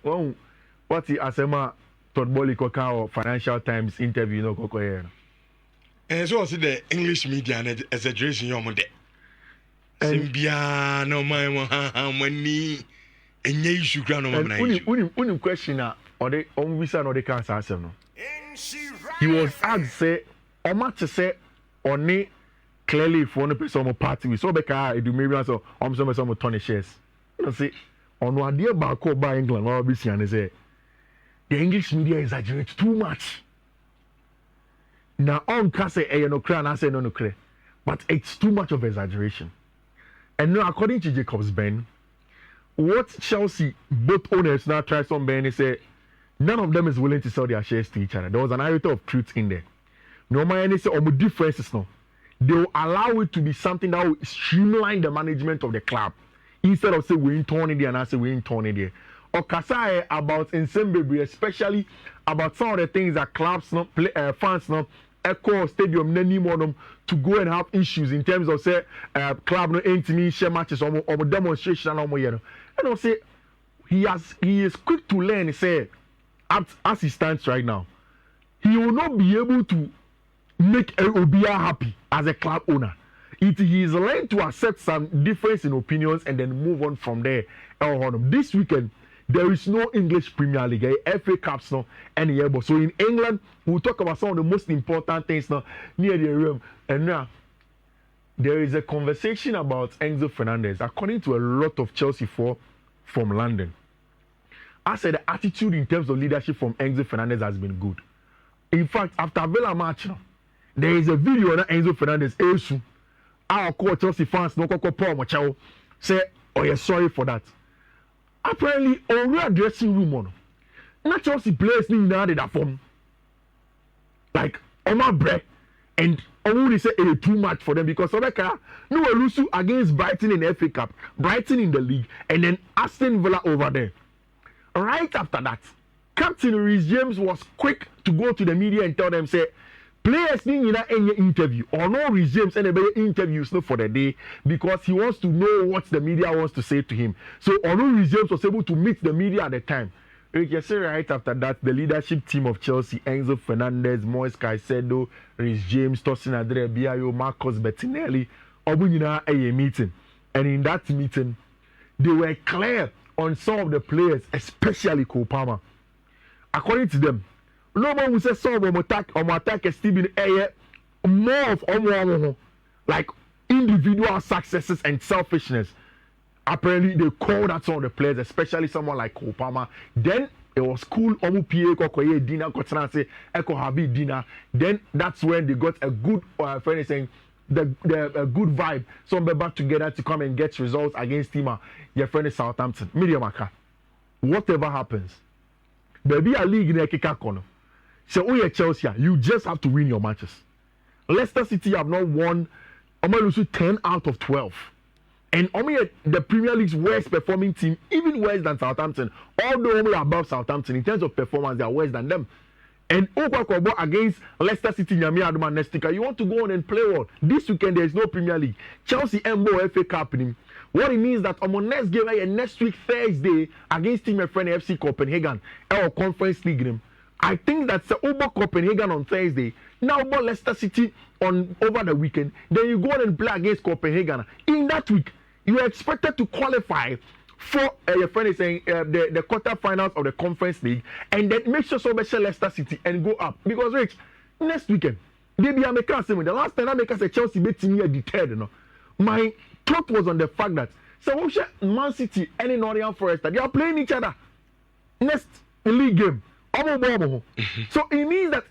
what the Asema Todd Bolly Koka or Financial Times interview no Koko here. And so also the English media and exaggeration your mode. Simbia no my money and ye should ground on my question or the on visa or the cancer. No. He was asked say or much to say on it clearly for one person of party we saw Becca do maybe so some Tony shares. You know see on what dear Barco by England or BC and say the English media exaggerates too much. Now on can say no clear and I say no clear. But it's too much of exaggeration. And now according to Jacobs Ben, what Chelsea both owners now try some Ben they say none of them is willing to sell their shares to each other. There was an iota of truth in there. No matter say differences no. They will allow it to be something that will streamline the management of the club. Instead of say we ain't turning there and I say we ain't turning there. Or Kasai about Nsembebe, especially about some of the things that clubs not play, fans not echo stadium them to go and have issues in terms of say club no intimate share matches or demonstration and you know. And I'll say he is quick to learn. He said as he stands right now, he will not be able to make Obia happy as a club owner. He is learned to accept some difference in opinions and then move on from there. This weekend, there is no English Premier League, FA Cups no any year. So in England, we'll talk about some of the most important things now near the room. And now there is a conversation about Enzo Fernandez, according to a lot of Chelsea from London. I said the attitude in terms of leadership from Enzo Fernandez has been good. In fact, after Villa match now, there is a video on Enzo Fernandez. Our coach Chelsea fans no Paul Machao say, "Oh, yeah, sorry for that." Apparently, on dressing room on, not Chelsea players need that form. Like Omar Breck and only say too much for them because Obeka no lose against Brighton in the FA Cup, Brighton in the league, and then Aston Villa over there. Right after that, Captain Reece James was quick to go to the media and tell them say. Players need any interview or no Reece James and interviews for the day because he wants to know what the media wants to say to him. So although Reece James was able to meet the media at the time, you can say right after that the leadership team of Chelsea, Enzo Fernandez, Moise Caicedo, Reece James, Tosin Adrebiayo, Marcos Bettinelli, Obunyina a meeting. And in that meeting, they were clear on some of the players, especially Cole Palmer. According to them, no one will say some attack Stephen Ayer more of like individual successes and selfishness. Apparently they called out some of the players, especially someone like Obama. Then it was cool. Dinner, dinner. Then that's when they got a good friend saying a good vibe. Some back together to come and get results against him. Your friend is Southampton. Mediamaka. Whatever happens, there be a league in a kicker corner. So, oh yeah, Chelsea, you just have to win your matches. Leicester City have not won. Lose 10 out of 12. And the Premier League's worst performing team, even worse than Southampton. Although we are above Southampton in terms of performance, they are worse than them. And against Leicester City, Yami Nestica, you want to go on and play well. This weekend there is no Premier League. Chelsea Embo FA Cup. What it means that next game next week Thursday against Team Friend FC Copenhagen, our Conference League. I think that's over Copenhagen on Thursday. Now about Leicester City over the weekend. Then you go on and play against Copenhagen. In that week, you are expected to qualify for your friend is saying the quarterfinals of the Conference League, and then make sure so Leicester City and go up because Rich next weekend they be American same. The last time I make us a Chelsea beat me at the third. You know, my thought was on the fact that so Man City and Nottingham Forest they are playing each other next league game. So it means that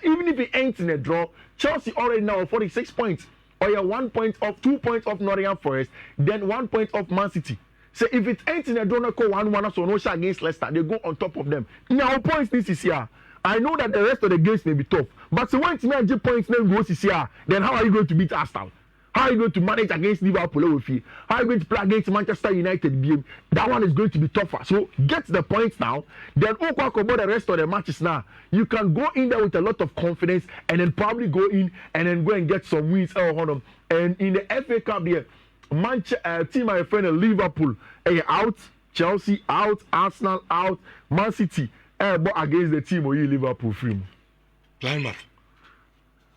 even if it ends in a draw, Chelsea already now 46 points. Or you're 1 point off, 2 points off Nottingham Forest, then 1 point off Man City. So if it ends in a draw, 1-1, so no shot against Leicester, they go on top of them. Now points this is here. I know that the rest of the games may be tough, but so once you get points, then goes this year, then how are you going to beat Arsenal? How are you going to manage against Liverpool? How are you going to play against Manchester United? That one is going to be tougher. So get the points now. Then about the rest of the matches now. You can go in there with a lot of confidence and then probably go in and then go and get some wins. And in the FA Cup there, team my friend Liverpool out, Chelsea out, Arsenal out, Man City but against the team or you Liverpool free. Plymouth.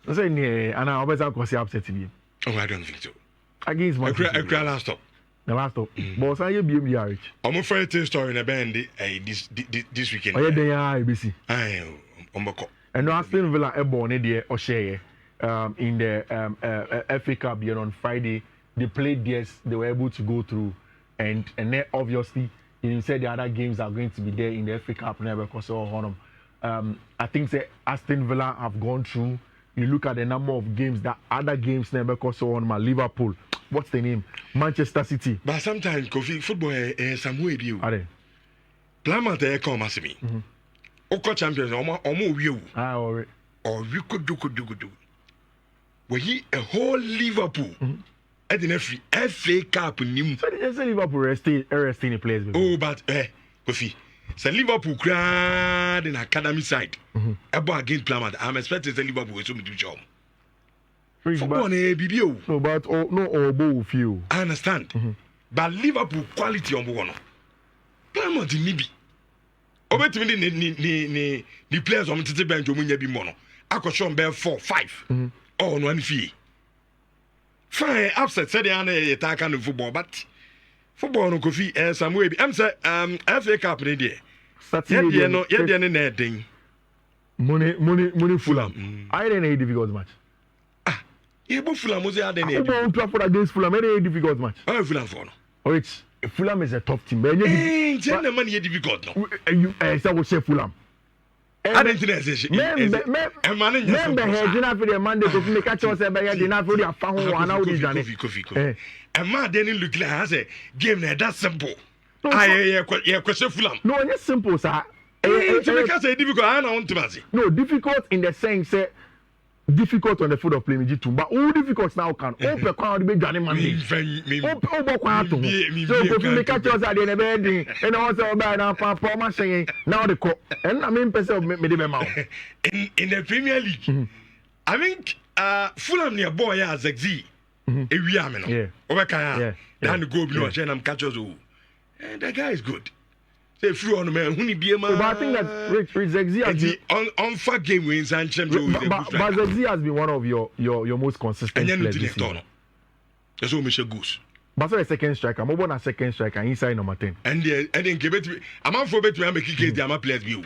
I say yeah, and I always have to upset me. Oh, I don't think so. Against Man City. I cry last stop. The last stop. But say you BMDRH. I'm afraid to story in a band this weekend. Oh yeah, then ABC. And Aston Villa are born there or share in the FA Cup on Friday. They played this, they were able to go through, and then obviously you said the other games are going to be there in the FA Cup never because of I think that Aston Villa have gone through. You look at the number of games that other games never because of Liverpool. What's the name? Manchester City. But sometimes Kofi football is some way you. Are they? Plymouth come as me. Oko champions omo wi o. Ah, alright. Or we could do. We a whole Liverpool. At the FA Cup nim. So they say Liverpool resting the players. Oh, but Kofi. So Liverpool crowd in academy side. About against Plymouth. I'm expecting the Liverpool will do job. Football BBO. No, but all few. I understand. But Liverpool quality on one. Plymouth maybe. Obetimi the players on the bench omunya bi mo no. Akosho mbe 4 5. Oh no one fee. Fine, upset said the other attack on football, but football no Kofi some way. I'm say FA Cup ni there. Yeah, no, yeah, no, thing. Money Fulham. I didn't know difficult match. Yeah, but Fulham was there. They don't play for against Fulham. Very difficult match. Oh, Fulham for no. Oh, it's Fulham is a tough team. Hey, the money is difficult no. You say we say Fulham. I don't think that's it. Member hedging for the Monday to make a choice about the enough for the found one out is done. Coffee. And man didn't look like has a game that's simple. I question Fulham. No, it's simple, sir. It's difficult. I don't want to say. No, difficult in the sense difficult on the foot of playing G2, but all difficult now can open crowd be Johnny Monday. Open crowd to so if you make a choice at the end and also by now for saying now the cop and I mean person me the mouth in the Premier League. I think Fulham near boy as Zexi Ewiameno. Yeah. Obeka. Dan go below and I'm catchers. And that guy is good. Say free on man who be but I think that Rich Zexi has been on fat game wins and champions. But Zexi has been one of your most consistent players this season. That's what Michel Goose. But so a second striker, I'm on a second striker inside number 10. And then give it to me. I'm for bet to make kick the players view.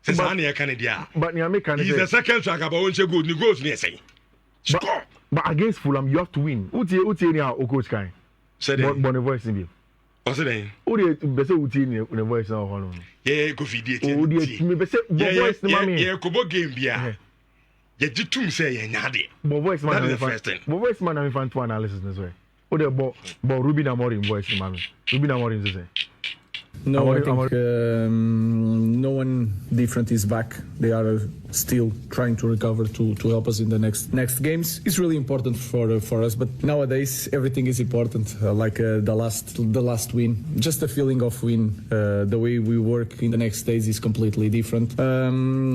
Says Ania Canada. But he's the second striker, but won't you go? You go near say. Score. But against Fulham, you have to win. Who's here or coach kind? Said Bonne voice in you. What's the name? Who did Bessa Uti in the voice now? Yeah, go feed it. Oh, dear, me Bessa voice, mammy. Yeah, Kobo game, yeah. Yeah, you two say, Yadi. But voice man, the first thing. But voice man, I'm fan to analysis as well. Oh, the about Ruben Amorim voice, mammy. Ruben Amorim is the same. No, I think no one different is back. They are still trying to recover to help us in the next games. It's really important for us, but nowadays everything is important. Like the last win, just the feeling of win. The way we work in the next stage is completely different.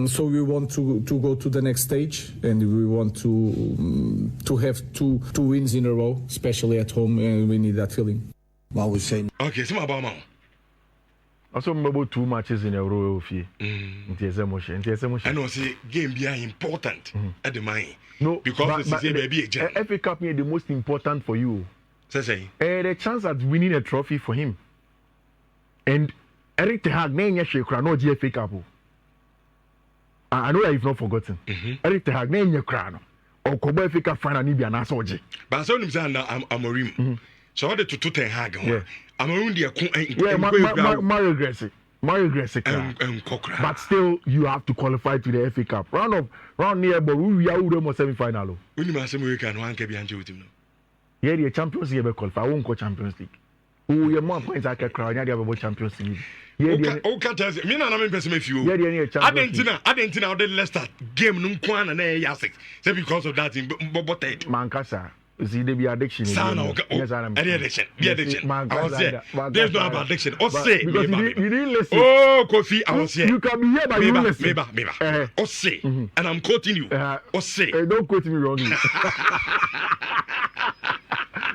So we want to go to the next stage, and we want to have two wins in a row, especially at home. We need that feeling. Well, we say okay. So about now. Also, about 2 matches in a row. Emotion. I know, say game be important at the mind. No, because this is baby. FA Cup is the most important for you. Say. The chance at winning a trophy for him. And Eric Ten Hag, no FA Cup. I know that you've not forgotten. Eric Ten Hag, no crown. Or Kobo FA Cup final, Nibia Nasoji. But I saw him say, I'm a rim. So I did to Ten Hag. I'm around Mario Gressy. But still, you have to qualify to the FA Cup. Round near, but we are almost semi-final. When you must say we can one can be with him. Yeah, the Champions League qualify. I won't go Champions League. Oh, you more points I can crowd. You have about Champions League. Yeah, okay. Tell me, I'm not person if you. Yeah, I didn't know the Leicester game. No one and a yasik. Say because of that in Bobotet. Mancasa. See, there be addiction. Yes, I'm addiction. The addiction. I was there. There's no addiction. Or say, because you didn't listen. Oh, Kofi, I was here. You can be here, but you listen. Maybe. Or say, and I'm quoting you. Or say. Don't quote me wrongly.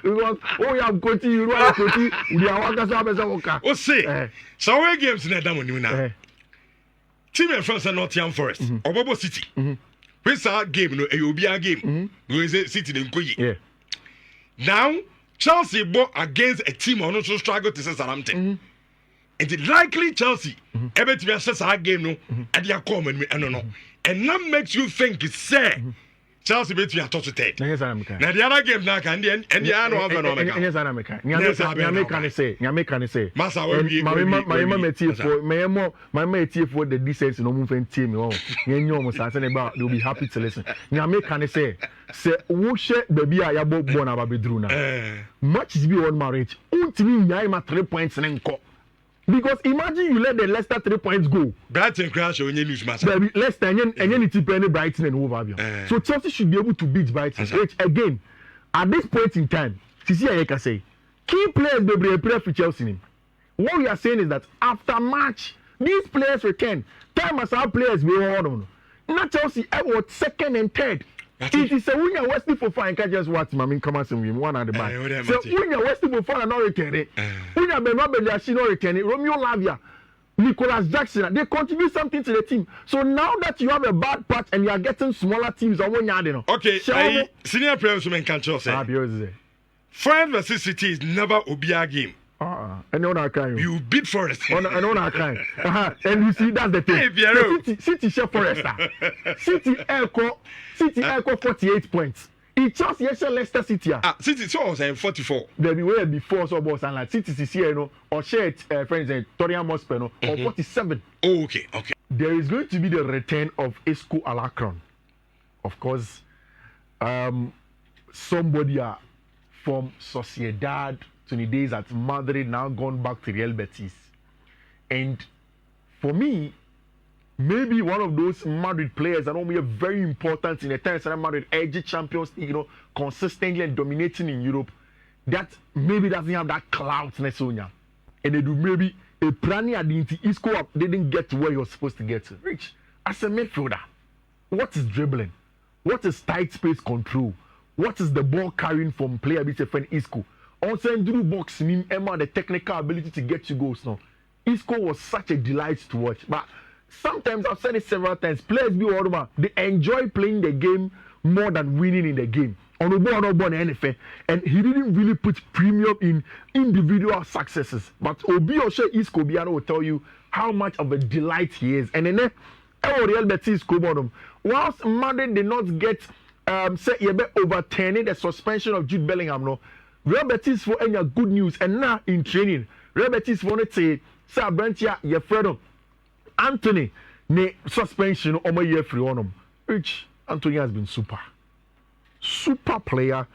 Because you have coaching, you know coaching. We are working so much work. O say. So we games na da money na. Team in France and Nottingham Forest. Obobo City. We saw game no e obi a game. We say City dey nkoyi. Yeah. Now Chelsea bought against a team on also struggle to say Southampton. And it likely Chelsea ever to be assess our game no at their common no. And that makes you think it's say Chelsea bet you are touch it. Now the other game now can and the other have no make. Yes, I make. Nyame can say. Massa my mate for the decency no move team oh. Yenyo almost say about they'll be happy to listen. Nyame can say wo share baby a yabo born ababedru na. Match is be one marriage. Untimi nyai ma 3 points nenko. Because imagine you let the Leicester 3 points go. Brighton crash when you lose match. Leicester and you need to play Brighton and over. So Chelsea should be able to beat Brighton. Again, at this point in time, Sisi Ayeka say, key players they play for Chelsea. What we are saying is that after match, these players return. Time as our players we hold on. Not Chelsea, I was second and third. It is a winner Wesley for fine. Can't just watch Mammy come out and one at the back. So winner Wesley for fine not returning. Winner Benoit Bediashi not returning. Romeo Lavia, Nicholas Jackson, they contribute something to the team. So now that you have a bad patch and you are getting smaller teams on one yard, you know. Okay, senior players who can trust say. France versus City is never Obia game. I know that kind. You beat Forest. I know that kind. And you see that's the thing. Hey, City share Forest. City Echo 48 points. It just yes Leicester City. City so was 44. There be way before so boss and like City is here no or share friends Torian Mospe no or 47. Oh, okay. There is going to be the return of Isco Alacron. Of course, somebody from Sociedad to the days at Madrid now gone back to Real Betis. And for me, maybe one of those Madrid players that will be very important in the times that Madrid edge Champions League, consistently and dominating in Europe, that maybe doesn't have that cloudness on you. And they do maybe a Prani identity Isco up didn't get to where you're supposed to get to. Rich, as a midfielder, what is dribbling? What is tight space control? What is the ball carrying from player with a friend Isco? Also, Drew box mean Emma the technical ability to get you goals now. Isco was such a delight to watch. But sometimes I've said it several times, players be all they enjoy playing the game more than winning in the game. On the ball, NFL, and he didn't really put premium in individual successes. But Obi Oshe Isco Biano will tell you how much of a delight he is. And then Real Betis Cobodum. Whilst Madrid did not get overturning the suspension of Jude Bellingham, no. Real Betis for any good news and now in training. Real Betis wanted to say Brentia Yefredo Anthony ne suspension on my year free on him. Which Anthony has been super player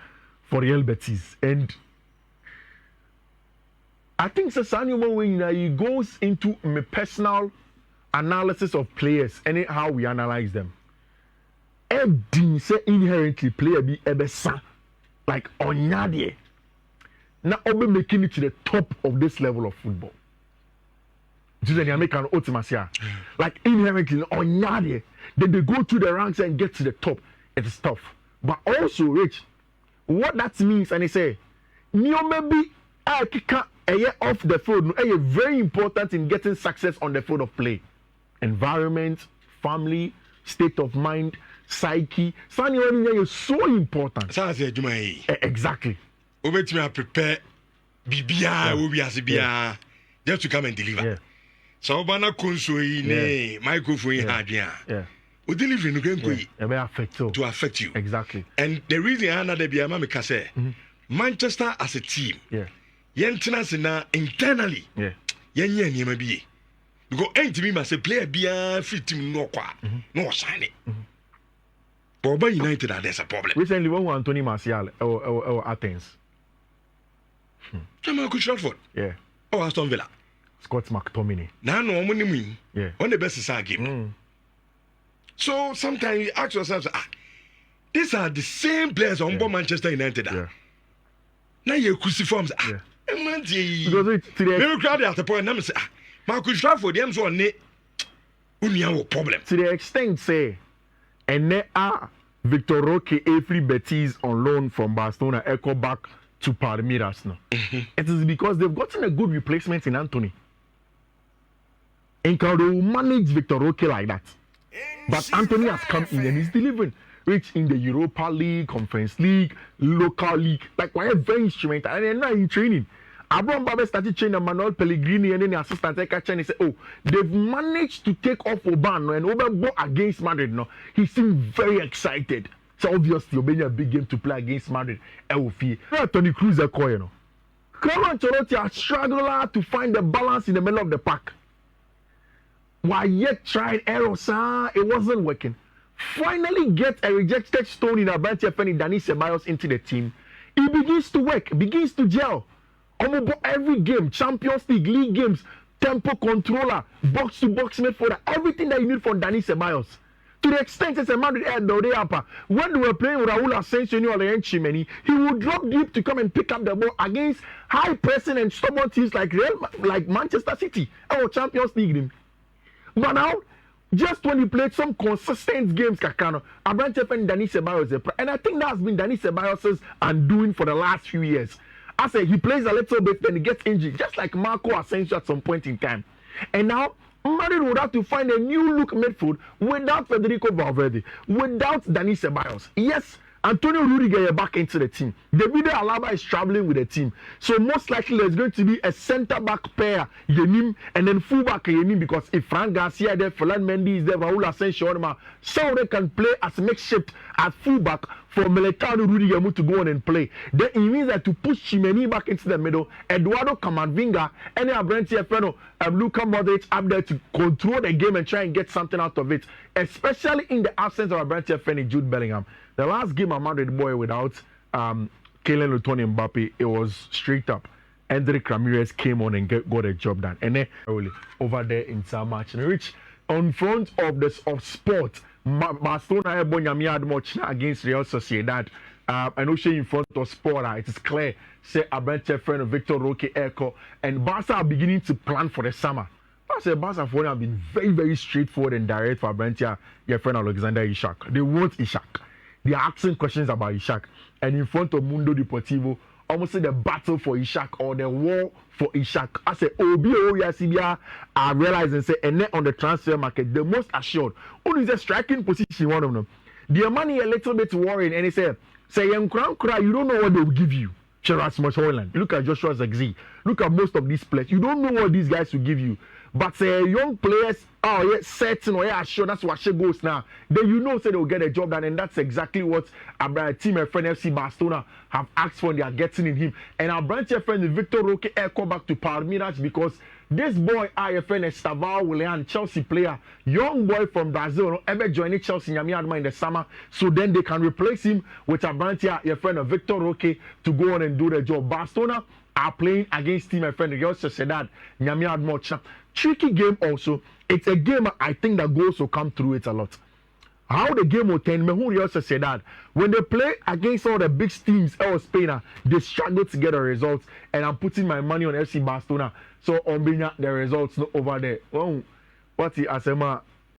for Real Betis. And I think when he goes into my personal analysis of players and how we analyze them. Everything say inherently player be ebesa like Onyadie. Now Obe making it to the top of this level of football. Like inherently Onyadie. Then they go through the ranks and get to the top. It's tough. But also, Rich, what that means, and he say, maybe off the field, very important in getting success on the field of play. Environment, family, state of mind, psyche. Is so important. Exactly. Over prepare BBI, just to come and deliver. Yeah. So, Bana Kunsui, microphone, yeah. We deliver in the game to affect you. Exactly. And the reason I know that Biamama say Manchester as a team, Yentina internally, Yen maybe. Because ain't me must play a fit team no sign it. But United there's a problem. Recently, when Anthony Martial or Athens. Marcus Rashford. Yeah. Or Aston Villa. Scott McTominay. Now no money win. Yeah. On the best is our game. So sometimes you ask yourself, these are the same players on board Manchester United. Now you cruciforms. Because very crowded at the point. Now say, Marcus Rashford, them so ne, unia problem. To the extent say, and there are Victor Roque, Efri Betis on loan from Barcelona, echo back to Palmeiras now. It is because they've gotten a good replacement in Anthony. And can they manage Victor Roque like that? But Anthony has come in and he's delivering. Which in the Europa League, Conference League, local league, like why very instrumental and they're not in training. Abraham Babe started training Manuel Pellegrini and then the assistant catcher and say, oh, they've managed to take off Obano and Oberbo against Madrid. No, he seemed very excited. So obviously, Obama a big game to play against Madrid. Tony Cruz you know. Carlo Ancelotti has struggled to find the balance in the middle of the pack. While yet tried errors, it wasn't working. Finally get a rejected stone in Abrantia Feni Dani Ceballos into the team. It begins to work, begins to gel. Almost every game, Champions League games, tempo controller, box to box midfielder, everything that you need from Dani Ceballos. To the extent that Madrid had the day up, when they were playing with Raul Asensio or Chimeni, he would drop deep to come and pick up the ball against high pressing and stubborn teams like Manchester City or Champions League. But now, just when he played some consistent games, Kakano, Abrantev and Dani Ceballos, and I think that's been Dani Ceballos' undoing for the last few years. I say he plays a little bit, then he gets injured, just like Marco Asensio at some point in time. And now, Madrid would have to find a new look midfield without Federico Valverde, without Dani Ceballos. Yes, Antonio Rudiger back into the team. David Alaba is traveling with the team. So most likely there's going to be a centre-back pair, Yenim, and then full-back Yenim, because if Frank Garcia there, Ferland Mendy is there, Raul Asensio, so they can play as makeshift at full-back for Militao Rudiger to go on and play. Then it means that to push Chimeni back into the middle, Eduardo Camavinga, and Abrantev, Luka Modric up there to control the game and try and get something out of it, especially in the absence of Abrantev and Jude Bellingham. The last game of Madrid boy without Kylian Mbappe, it was straight up. Endrick Ramirez came on and got a job done. And then over there in some match, which on front of sport, Barcelona had much against Real Sociedad. And also in front of sport, it is clear. Say Abrantev friend Victor Roque Echo and Barca are beginning to plan for the summer. Barca for have been very, very straightforward and direct for Abrantev, your friend Alexander Ishak. They want Ishak. They are asking questions about Ishak. And in front of Mundo Deportivo, almost say the battle for Ishak or the war for Ishak. I say, I realize and say, and then on the transfer market, the most assured, only is a striking position, one of them. The money a little bit worried, and he said, you don't know what they will give you. Rasmus Højlund. Look at Joshua Zirkzee. Look at most of these players. You don't know what these guys will give you. But young players, certain or sure that's what she goes now. Then you know, say they'll get a job done, and that's exactly what our team and friend FC Barcelona have asked for. And they are getting in him. And our branch friend Victor Roque come back to Palmeiras because this boy, our friend Estaval Willian, Chelsea player, young boy from Brazil, ever joining Chelsea in the summer, so then they can replace him with our branch, your friend Victor Roque to go on and do the job. Barcelona are playing against team and friend Real Sociedad, tricky game also. It's a game I think that goals will come through it a lot. How the game will turn, Real Sociedad, when they play against all the big teams in Spain, they struggle to get a result. And I'm putting my money on FC Barcelona. So on the results over there. Oh, what's the Asema?